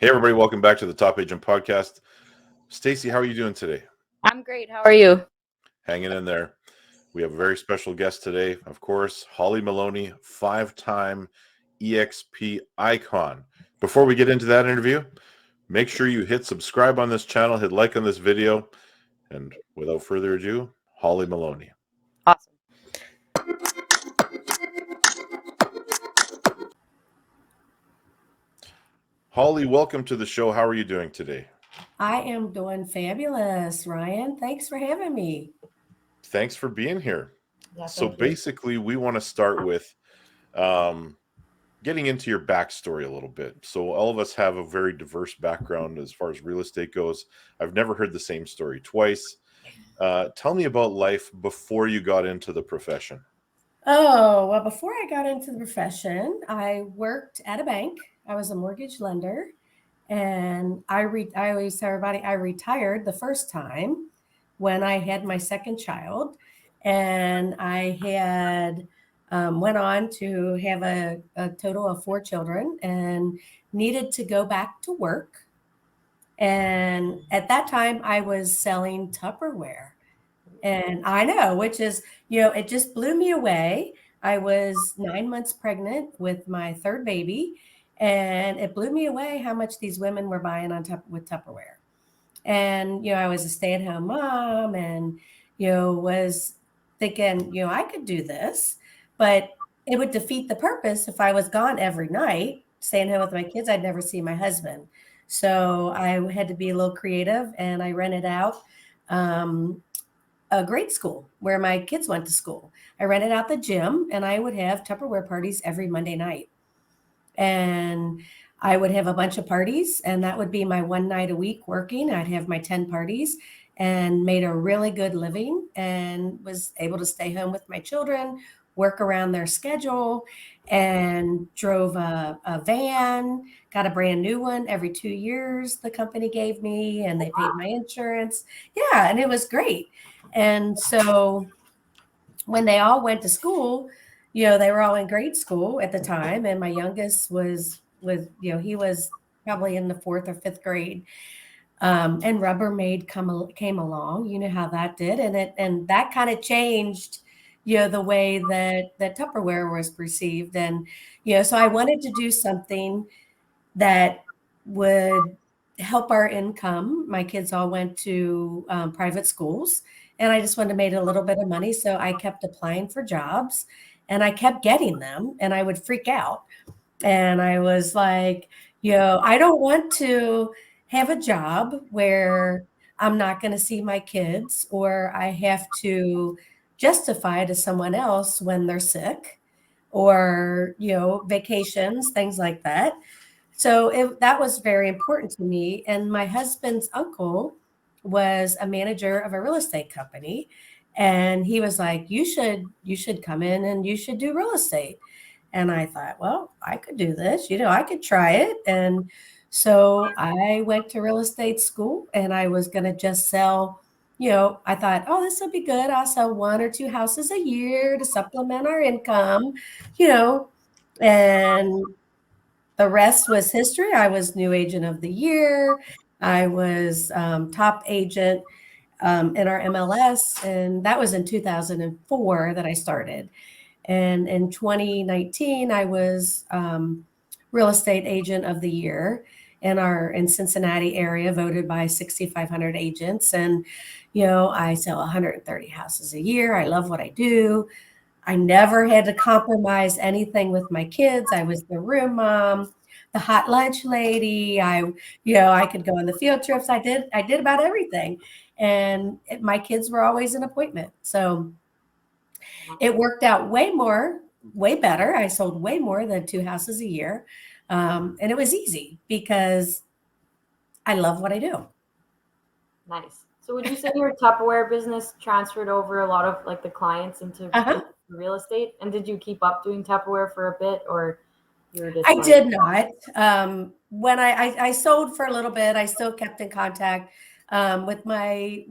Hey, everybody, welcome back to the Top Agent Podcast. Stacy, how are you doing today? I'm great. How are you? Hanging in there. We have a very special guest today, of course, Holly Maloney, 5-time eXp icon. Before we get into that interview, make sure you hit subscribe on this channel, hit like on this video, and without further ado, Holly Maloney. Awesome. Holly, welcome to the show. How are you doing today? I am doing fabulous, Ryan. Thanks for having me. Thanks for being here. Yeah, So thank you. basically, we want to start with getting into your backstory a little bit. So all of us have a very diverse background as far as real estate goes. I've never heard the same story twice. Tell me about life before you got into the profession. Oh, well, before I got into the profession, I worked at a bank. I was a mortgage lender. And I always tell everybody I retired the first time when I had my second child. And I had went on to have a total of 4 children and needed to go back to work. And at that time, I was selling Tupperware. And I know, which is, it just blew me away. I was 9 months pregnant with my third baby, and it blew me away how much these women were buying on top with Tupperware. And, I was a stay-at-home mom and, was thinking, I could do this, but it would defeat the purpose if I was gone every night, staying home with my kids. I'd never see my husband. So I had to be a little creative, and I rented out a grade school where my kids went to school. I rented out the gym, and I would have Tupperware parties every Monday night. And I would have a bunch of parties, and that would be my one night a week working. I'd have my 10 parties and made a really good living and was able to stay home with my children, work around their schedule, and drove a van, got a brand new one every 2 years the company gave me, and they paid my insurance. Yeah, and it was great. And so when they all went to school, they were all in grade school at the time, and my youngest was he was probably in the fourth or fifth grade. And Rubbermaid came along. You know how that did, and that kind of changed, the way that Tupperware was perceived. And so I wanted to do something that would help our income. My kids all went to private schools, and I just wanted to make a little bit of money. So I kept applying for jobs, and I kept getting them, and I would freak out. And I was like, I don't want to have a job where I'm not going to see my kids, or I have to justify to someone else when they're sick, or, vacations, things like that. So that was very important to me. And my husband's uncle was a manager of a real estate company. And he was like, you should come in and you should do real estate. And I thought, well, I could do this, I could try it. And so I went to real estate school, and I was going to just sell, I thought, oh, this will be good. I'll sell 1 or 2 houses a year to supplement our income, you know, and the rest was history. I was new agent of the year. I was top agent in our MLS, and that was in 2004 that I started. And in 2019, I was real estate agent of the year in Cincinnati area, voted by 6,500 agents. And, I sell 130 houses a year. I love what I do. I never had to compromise anything with my kids. I was the room mom, the hot lunch lady. I could go on the field trips. I did about everything. And my kids were always an appointment. So it worked out way better. I sold way more than 2 houses a year. And it was easy because I love what I do. Nice. So would you say your Tupperware business transferred over a lot of like the clients into real estate? And did you keep up doing Tupperware for a bit, or you were just I did not. When I sold for a little bit, I still kept in contact with my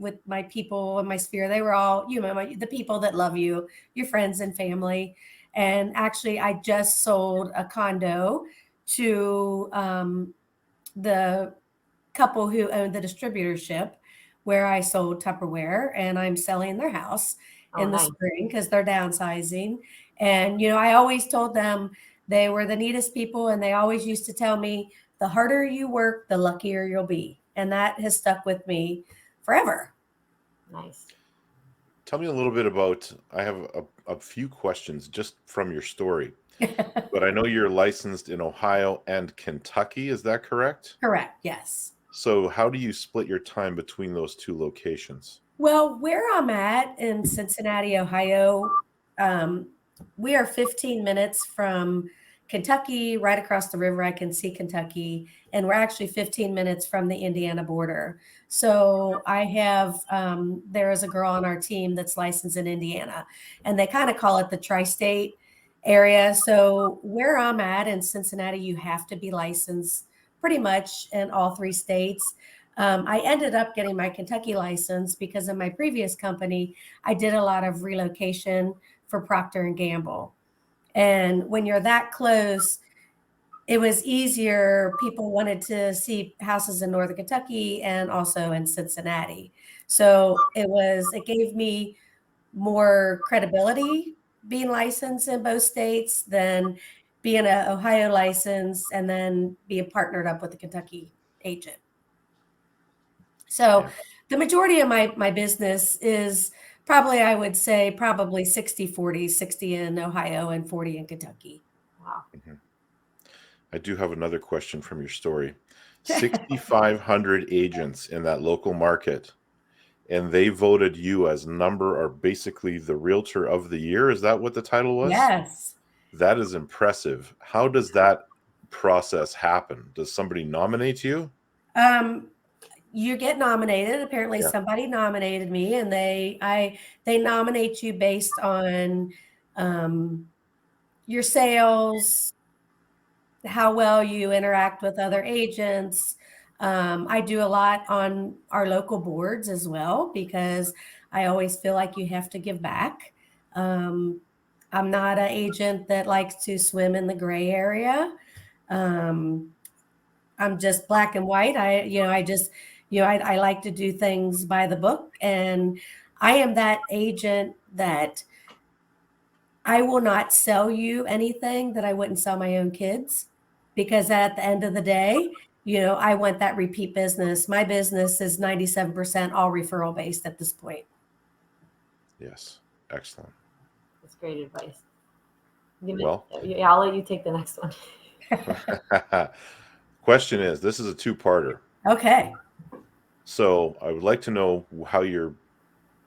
people in my sphere. They were all, the people that love you, your friends and family. And actually, I just sold a condo to the couple who owned the distributorship where I sold Tupperware, and I'm selling their house Oh, in the nice. spring because they're downsizing. And, I always told them they were the neatest people. And they always used to tell me, the harder you work, the luckier you'll be. And that has stuck with me forever. Nice. Tell me a little bit about, I have a few questions just from your story, but I know you're licensed in Ohio and Kentucky. Is that correct? Correct. Yes. So how do you split your time between those two locations? Well, where I'm at in Cincinnati, Ohio, we are 15 minutes from Kentucky, right across the river. I can see Kentucky, and we're actually 15 minutes from the Indiana border. So I have, there is a girl on our team that's licensed in Indiana, and they kind of call it the tri-state area. So where I'm at in Cincinnati, you have to be licensed pretty much in all three states. I ended up getting my Kentucky license because in my previous company, I did a lot of relocation for Procter and Gamble. And when you're that close, it was easier. People wanted to see houses in Northern Kentucky and also in Cincinnati. So it gave me more credibility being licensed in both states than being an Ohio license and then being partnered up with a Kentucky agent. So Yeah. the majority of my business is probably, I would say, probably 60-40, 60 in Ohio and 40 in Kentucky. Wow. Mhm. I do have another question from your story. 6,500 agents in that local market, and they voted you as number, or basically the Realtor of the Year. Is that what the title was? Yes. That is impressive. How does that process happen? Does somebody nominate you? You get nominated. Apparently Yeah. somebody nominated me, and they nominate you based on um, your sales, how well you interact with other agents. I do a lot on our local boards as well because I always feel like you have to give back. Um, I'm not an agent that likes to swim in the gray area. Um, I'm just black and white. I just, I like to do things by the book. And I am that agent that I will not sell you anything that I wouldn't sell my own kids, because at the end of the day, I want that repeat business. My business is 97% all referral based at this point. Yes. Excellent. That's great advice. Well, Yeah, I'll let you take the next one. question is, this is a two-parter. Okay. So I would like to know how your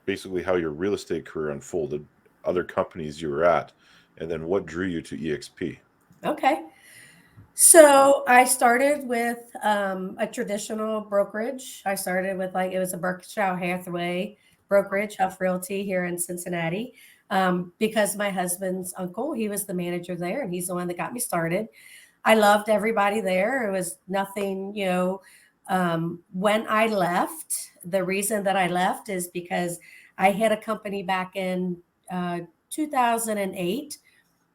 real estate career unfolded, other companies you were at, and then what drew you to eXp. Okay. So I started with a traditional brokerage. I started with it was a Berkshire Hathaway brokerage, Huff Realty here in Cincinnati, because my husband's uncle, he was the manager there, and he's the one that got me started. I loved everybody there. It was nothing, when I left, the reason that I left is because I had a company back in 2008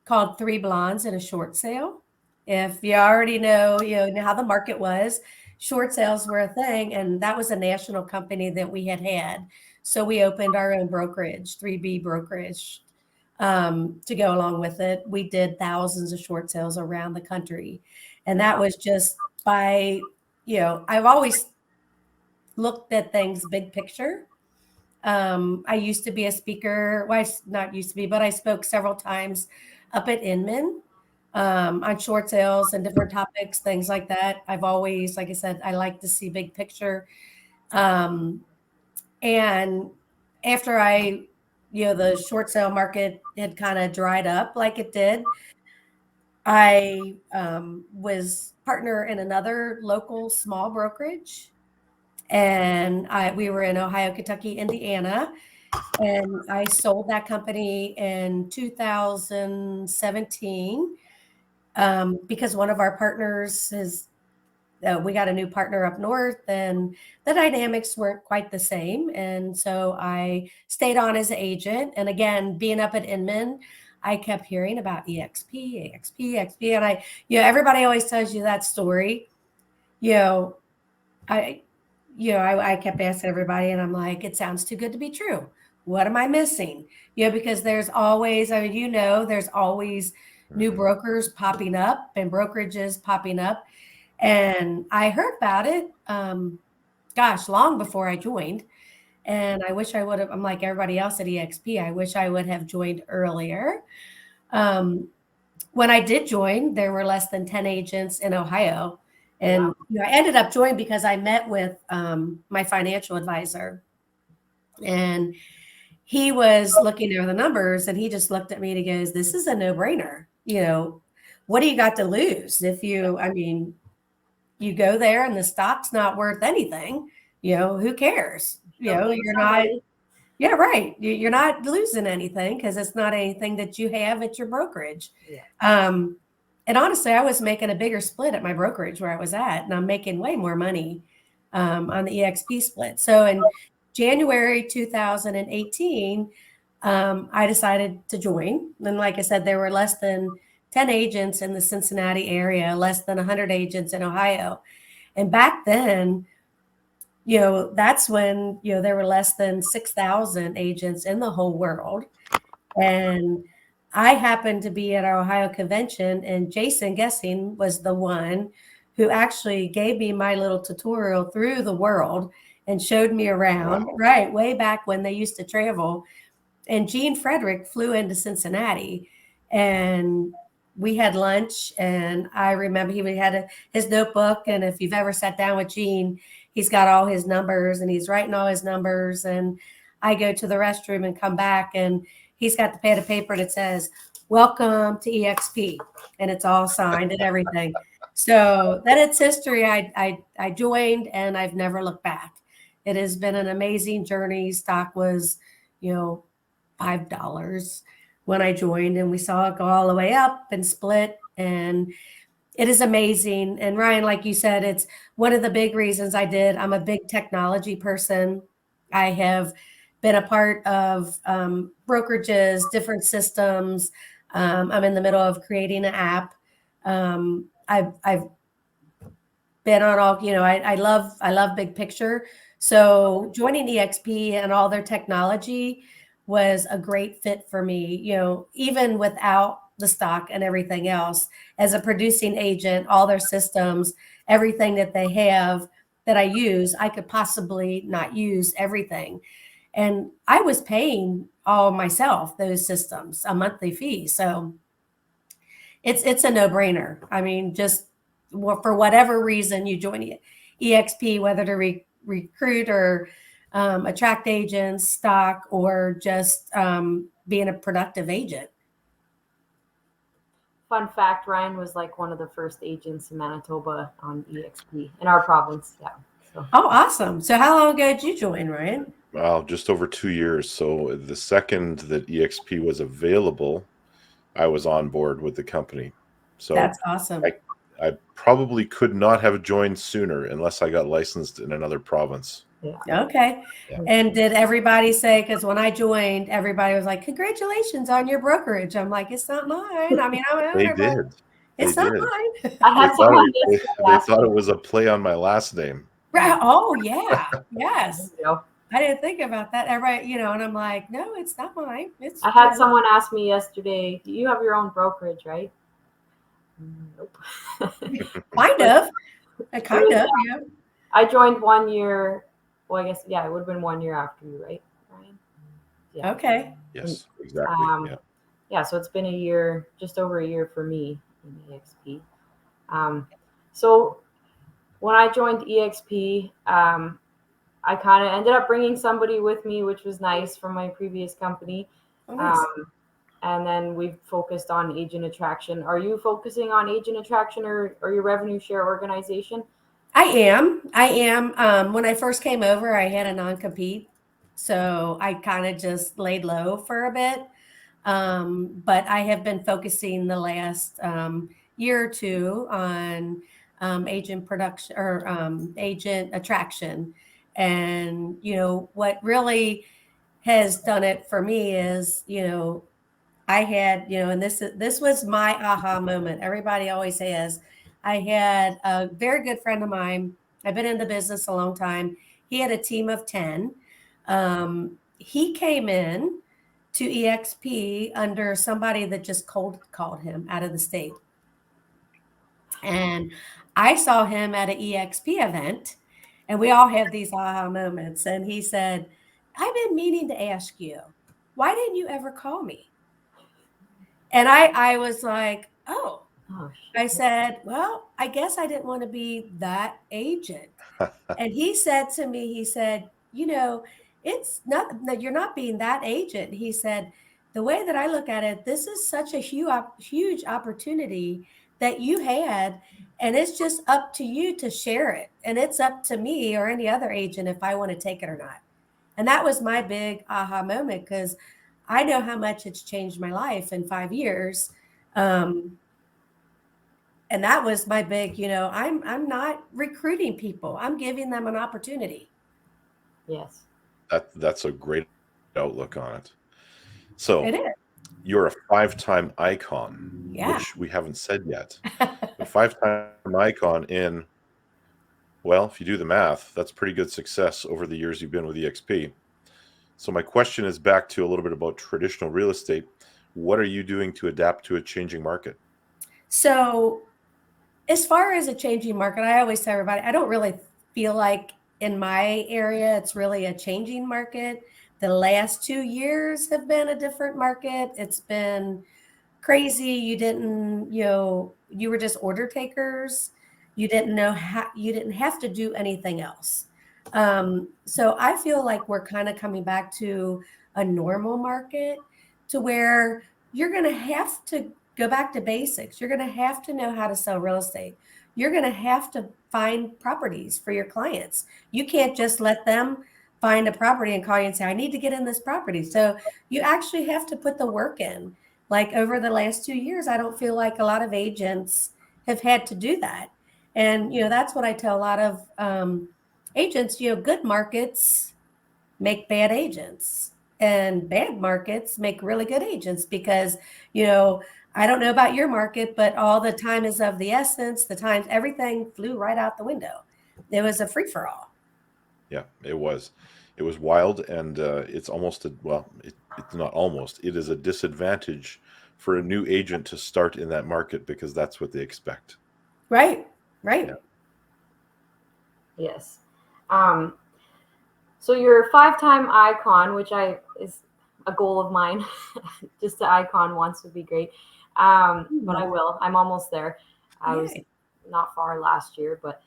called Three Blondes in a Short Sale. If you already know, how the market was, short sales were a thing, and that was a national company that we had. So we opened our own brokerage, 3B brokerage, to go along with it. We did thousands of short sales around the country, and that was just by, I've always looked at things big picture. I used to be a speaker. Well, not used to be, but I spoke several times up at Inman on short sales and different topics, things like that. I've always, like I said, I like to see big picture. And after the short sale market had kind of dried up like it did, I was partner in another local small brokerage, and we were in Ohio, Kentucky, Indiana. And I sold that company in 2017 because one of our partners we got a new partner up north, and the dynamics weren't quite the same. And so I stayed on as an agent. And again, being up at Inman, I kept hearing about eXp. And everybody always tells you that story. you know, I, I kept asking everybody, and I'm like, it sounds too good to be true. What am I missing? Because there's always, I mean, there's always new Mhm. brokers popping up and brokerages popping up. And I heard about it, gosh, long before I joined. And I wish I would have, I'm like everybody else at eXp, I wish I would have joined earlier. Um, when I did join, there were less than 10 agents in Ohio. And I ended up joining because I met with my financial advisor, and he was looking over the numbers, and he just looked at me and he goes, "This is a no brainer. What do you got to lose if I mean, you go there and the stock's not worth anything, who cares? You're not, yeah, right. You're not losing anything because it's not anything that you have at your brokerage." Yeah. And honestly, I was making a bigger split at my brokerage where I was at, and I'm making way more money on the eXp split. So in January 2018, I decided to join. And like I said, there were less than 10 agents in the Cincinnati area, less than 100 agents in Ohio. And back then, that's when, there were less than 6,000 agents in the whole world. And I happened to be at our Ohio convention, and Jason Guessing was the one who actually gave me my little tutorial through the world and showed me around, Wow. right, way back when they used to travel. And Gene Frederick flew into Cincinnati, and we had lunch. And I remember he had his notebook. And if you've ever sat down with Gene, he's got all his numbers and he's writing all his numbers. And I go to the restroom and come back, and he's got the pad of paper that says, "Welcome to eXp." And it's all signed and everything. So then it's history. I joined, and I've never looked back. It has been an amazing journey. Stock was, $5 when I joined, and we saw it go all the way up and split. And it is amazing. And Ryan, like you said, it's one of the big reasons I did. I'm a big technology person. I have been a part of brokerages, different systems. I'm in the middle of creating an app. I've been on all, I love big picture. So joining eXp and all their technology was a great fit for me, even without the stock and everything else. As a producing agent, all their systems, everything that they have that I use, I could possibly not use everything. And I was paying all myself, those systems, a monthly fee. So it's a no-brainer. I mean, just for whatever reason you join eXp, whether to recruit or attract agents, stock, or just being a productive agent. Fun fact, Ryan was like one of the first agents in Manitoba on eXp in our province. Yeah. So. Oh, awesome. So how long ago did you join, Ryan? Well, just over 2 years. So the second that eXp was available, I was on board with the company. So that's awesome. I probably could not have joined sooner unless I got licensed in another province. Yeah. Okay. Yeah. And did everybody say, because when I joined, everybody was like, "Congratulations on your brokerage." I'm like, "It's not mine." I mean, I'm They did. It's not mine. I had they thought it was a play on my last name. Right. Oh, yeah. Yes. I didn't think about that. Everybody, and I'm like, "No, it's not mine." I had someone ask me yesterday, "Do you have your own brokerage, right?" Nope. Kind of. Yeah. I joined 1 year. Well, I guess, yeah, it would have been 1 year after you, right, Ryan? Yeah. Okay. Yes, exactly. Yeah, so it's been a year, just over a year for me in eXp. So when I joined eXp, I kind of ended up bringing somebody with me, which was nice, from my previous company. Oh, nice. And then we've focused on agent attraction. Are you focusing on agent attraction or your revenue share organization? I am. When I first came over, I had a non-compete. So I kind of just laid low for a bit. But I have been focusing the last year or two on agent production or agent attraction. And, what really has done it for me is, I had, and this was my aha moment. Everybody always has I had a very good friend of mine. I've been in the business a long time. He had a team of 10. He came in to eXp under somebody that just cold called him out of the state. And I saw him at an eXp event, and we all have these aha moments. And he said, I've been meaning to ask you, why didn't you ever call me? And I was like, oh, Oh, I shit. said, well, I guess I didn't want to be that agent. And he said to me, he said, it's not that you're not being that agent. He said, the way that I look at it, this is such a huge opportunity that you had. And it's just up to you to share it. And it's up to me or any other agent if I want to take it or not. And that was my big aha moment because I know how much it's changed my life in 5 years. And that was my big, I'm not recruiting people. I'm giving them an opportunity. Yes. That's a great outlook on it. So It is. you're a 5-time icon, Yeah. which we haven't said yet. A 5-time icon in, well, if you do the math, that's pretty good success over the years you've been with eXp. So my question is back to a little bit about traditional real estate. What are you doing to adapt to a changing market? So as far as a changing market, I always tell everybody, I don't really feel like in my area, it's really a changing market. The last 2 years have been a different market. It's been crazy. You were just order takers. You didn't know how, you didn't have to do anything else. So I feel like we're kind of coming back to a normal market to where you're going to have to go back to basics. You're going to have to know how to sell real estate. You're going to have to find properties for your clients. You can't just let them find a property and call you and say, I need to get in this property. So you actually have to put the work in. Like over the last 2 years, I don't feel like a lot of agents have had to do that. And, that's what I tell a lot of agents, good markets make bad agents and bad markets make really good agents because, I don't know about your market, but all the time is of the essence. The times everything flew right out the window. It was a free for all. Yeah, it was. It was wild, and it's almost it's not almost. It is a disadvantage for a new agent to start in that market because that's what they expect. Right. Right. Yeah. Yes. Um, so you're a 5-time icon, which is a goal of mine. Just to icon once would be great. But I will. I'm almost there. I was Yay. not far last year, but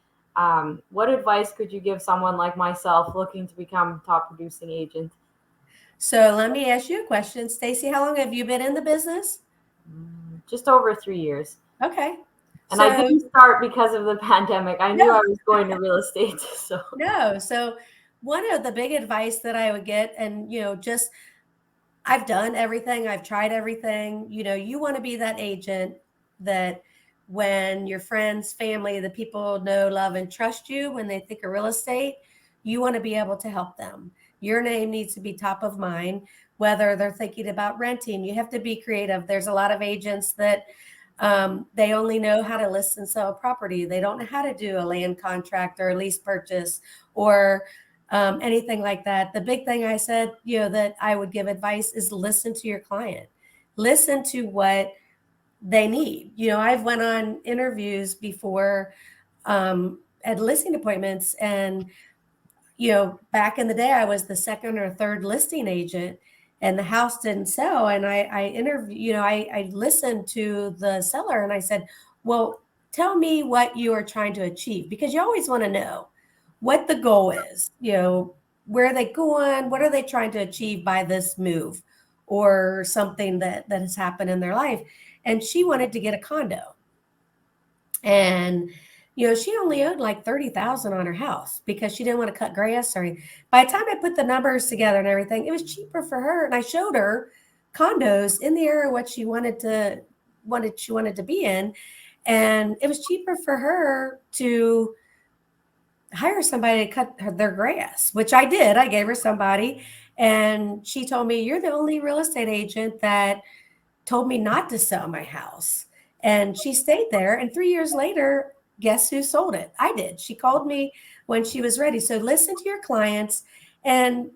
what advice could you give someone like myself looking to become top producing agent? So let me ask you a question. Stacy, how long have you been in the business? Just over 3 years. Okay. And I So didn't start because of the pandemic. I knew no, I was going to real estate. So no. So one of the big advice that I would get, and just I've done everything, I've tried everything. You want to be that agent that when your friends, family, the people know, love, and trust you when they think of real estate, you want to be able to help them. Your name needs to be top of mind, whether they're thinking about renting. You have to be creative. There's a lot of agents that they only know how to list and sell a property. They don't know how to do a land contract or a lease purchase or anything like that. The big thing I said, that I would give advice is listen to your client. Listen to what they need. I've went on interviews before at listing appointments, and back in the day, I was the second or third listing agent, and the house didn't sell. And I interviewed, I listened to the seller, and I said, "Well, tell me what you are trying to achieve," because you always want to know what the goal is. Where are they going? What are they trying to achieve by this move, or something that has happened in their life? And she wanted to get a condo, and she only owed like 30,000 on her house because she didn't want to cut grass or anything. By the time I put the numbers together and everything, it was cheaper for her. And I showed her condos in the area what she wanted to be in, and it was cheaper for her to hire somebody to cut their grass, which I did. I gave her somebody, and she told me, "You're the only real estate agent that told me not to sell my house." And she stayed there. And 3 years later, guess who sold it? I did. She called me when she was ready. So listen to your clients. And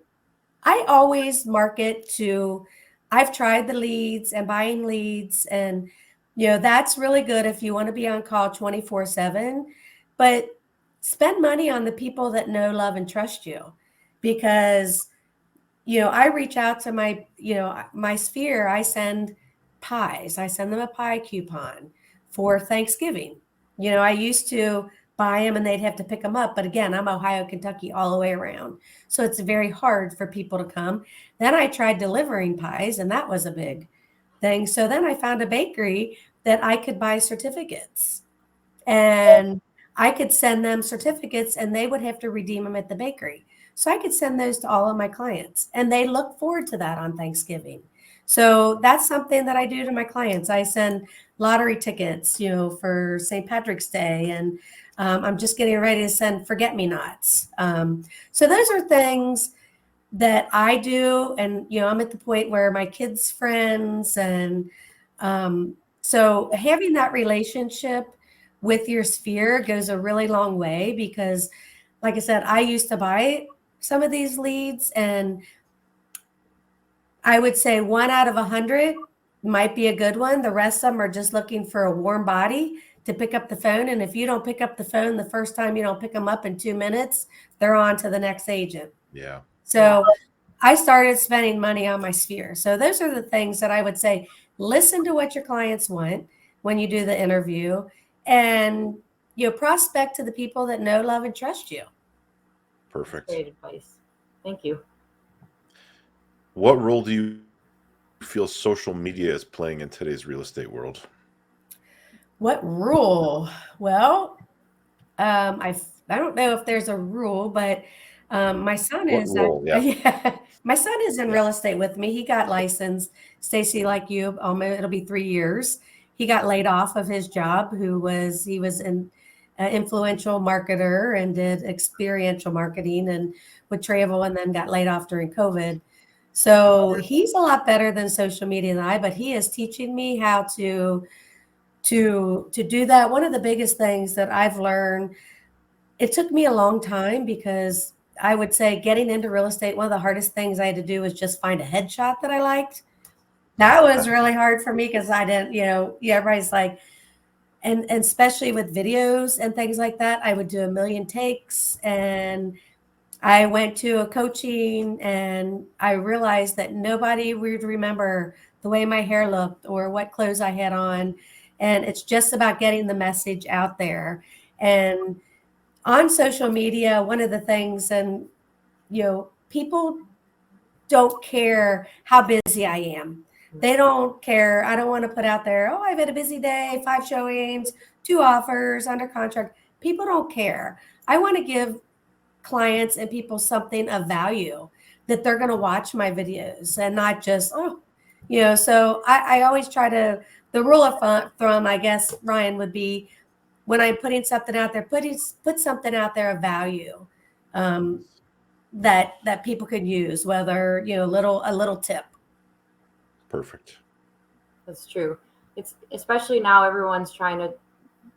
I always market to, I've tried the leads and buying leads. And, that's really good if you want to be on call 24/7. But spend money on the people that know, love, and trust you, because I reach out to my sphere. I send pies. I send them a pie coupon for Thanksgiving. I used to buy them and they'd have to pick them up. But again, I'm Ohio, Kentucky, all the way around. So it's very hard for people to come. Then I tried delivering pies, and that was a big thing. So then I found a bakery that I could buy certificates, and I could send them certificates and they would have to redeem them at the bakery. So I could send those to all of my clients, and they look forward to that on Thanksgiving. So that's something that I do to my clients. I send lottery tickets, for St. Patrick's Day, and I'm just getting ready to send forget-me-nots. So those are things that I do, and I'm at the point where my kids' friends, and so having that relationship with your sphere goes a really long way, because like I said, I used to buy some of these leads, and I would say 1 out of 100 might be a good one. The rest of them are just looking for a warm body to pick up the phone. And if you don't pick up the phone the first time, you don't pick them up in 2 minutes, they're on to the next agent. Yeah. So I started spending money on my sphere. So those are the things that I would say: listen to what your clients want when you do the interview, and prospect to the people that know, love, and trust you. Perfect. Great advice. Thank you. What role do you feel social media is playing in today's real estate world? What rule? Well, I don't know if there's a rule, but my son What is role? Yeah. yeah, my son is in Yeah. real estate with me. He got licensed, Stacy, like you. It'll be 3 years. He got laid off of his job. He was an influential marketer and did experiential marketing and would travel, and then got laid off during COVID. So he's a lot better than social media than I, but he is teaching me how to do that. One of the biggest things that I've learned, it took me a long time, because I would say getting into real estate, one of the hardest things I had to do was just find a headshot that I liked. That was really hard for me, because I didn't, everybody's like, and especially with videos and things like that, I would do a million takes. And I went to a coaching, and I realized that nobody would remember the way my hair looked or what clothes I had on. And it's just about getting the message out there. And on social media, one of the things, and people don't care how busy I am. They don't care. I don't want to put out there, oh, I've had a busy day, 5 showings, 2 offers, under contract. People don't care. I want to give clients and people something of value, that they're going to watch my videos and not just, so I always try to, the rule of thumb, I guess, Ryan, would be, when I'm putting something out there, put something out there of value, that people could use, whether, a little tip. Perfect. That's true. It's especially now everyone's trying to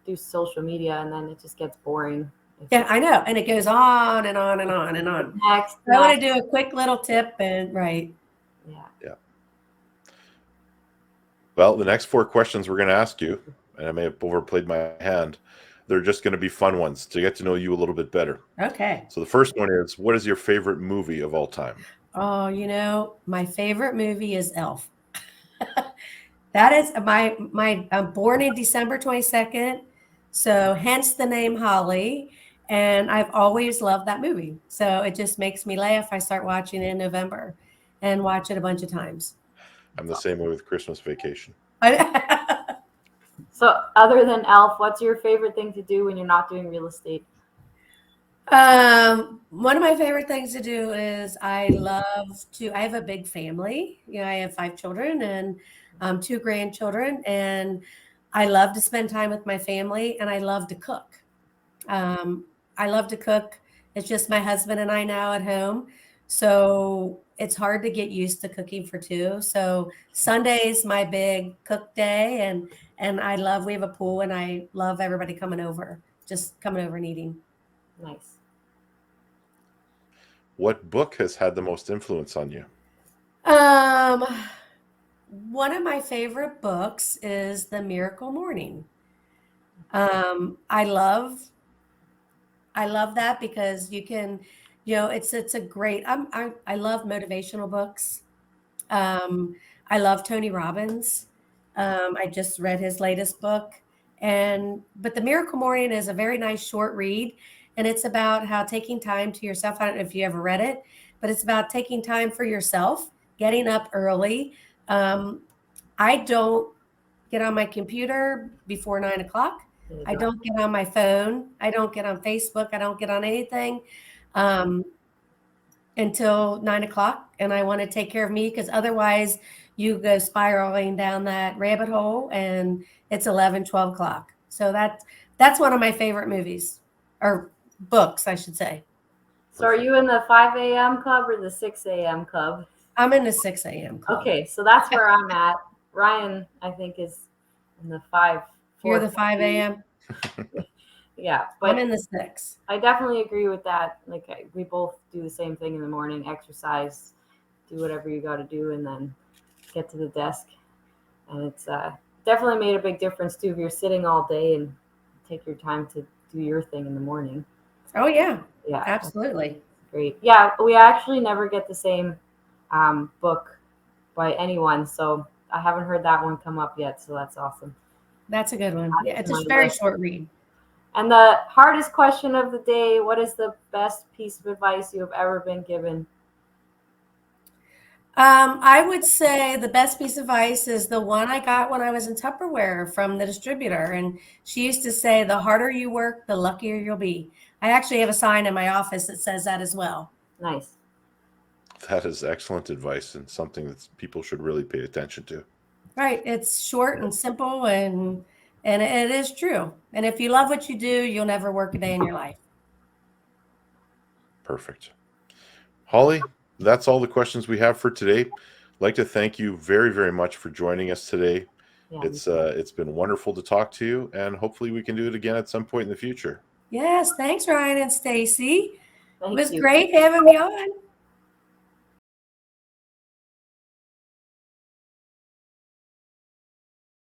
do social media, and then it just gets boring. Yeah, I know. And it goes on and on and on and on. Next, I want to do a quick little tip, and right. Yeah. Yeah. Well, the next 4 questions we're going to ask you, and I may have overplayed my hand, they're just going to be fun ones to get to know you a little bit better. Okay. So the first one is, what is your favorite movie of all time? Oh, my favorite movie is Elf. That is I'm born in December 22nd, so hence the name Holly. And I've always loved that movie. So it just makes me laugh. I start watching it in November and watch it a bunch of times. I'm the same way with Christmas Vacation. So, other than Elf, what's your favorite thing to do when you're not doing real estate? One of my favorite things to do is I have a big family. I have 5 children and 2 grandchildren, and I love to spend time with my family, and I love to cook. I love to cook. It's just my husband and I now at home. So it's hard to get used to cooking for two. So Sunday's my big cook day, and we have a pool, and I love everybody just coming over and eating. Nice. What book has had the most influence on you? One of my favorite books is The Miracle Morning. I love that because you can, it's a great. I love motivational books. Um, I love Tony Robbins. I just read his latest book, but The Miracle Morning is a very nice short read, and it's about how taking time to yourself. I don't know if you ever read it, but it's about taking time for yourself, getting up early. I don't get on my computer before 9 o'clock. I don't get on my phone. I don't get on Facebook. I don't get on anything until 9 o'clock. And I want to take care of me, because otherwise you go spiraling down that rabbit hole and it's 11, 12 o'clock. So that's one of my favorite movies, or books, I should say. So are you in the 5 a.m. club or the 6 a.m. club? I'm in the 6 a.m. club. Okay, so that's where I'm at. Ryan, I think, is in the 5. You're the 5 a.m.? Yeah, but I'm in the 6. I definitely agree with that. Like, we both do the same thing in the morning: exercise, do whatever you got to do, and then get to the desk. And it's definitely made a big difference too if you're sitting all day and take your time to do your thing in the morning. Oh yeah, Yeah, absolutely. great. Yeah, we actually never get the same book by anyone, so I haven't heard that one come up yet. So that's awesome. That's a good one. Yeah, it's a very short read. And the hardest question of the day: what is the best piece of advice you have ever been given? I would say the best piece of advice is the one I got when I was in Tupperware from the distributor. And she used to say, the harder you work, the luckier you'll be. I actually have a sign in my office that says that as well. Nice. That is excellent advice, and something that people should really pay attention to. Right. It's short and simple, and it is true. And if you love what you do, you'll never work a day in your life. Perfect. Holly, that's all the questions we have for today. I'd like to thank you very, very much for joining us today. Yeah. It's been wonderful to talk to you, and hopefully we can do it again at some point in the future. Yes. Thanks, Ryan and Stacy. It was great having me on.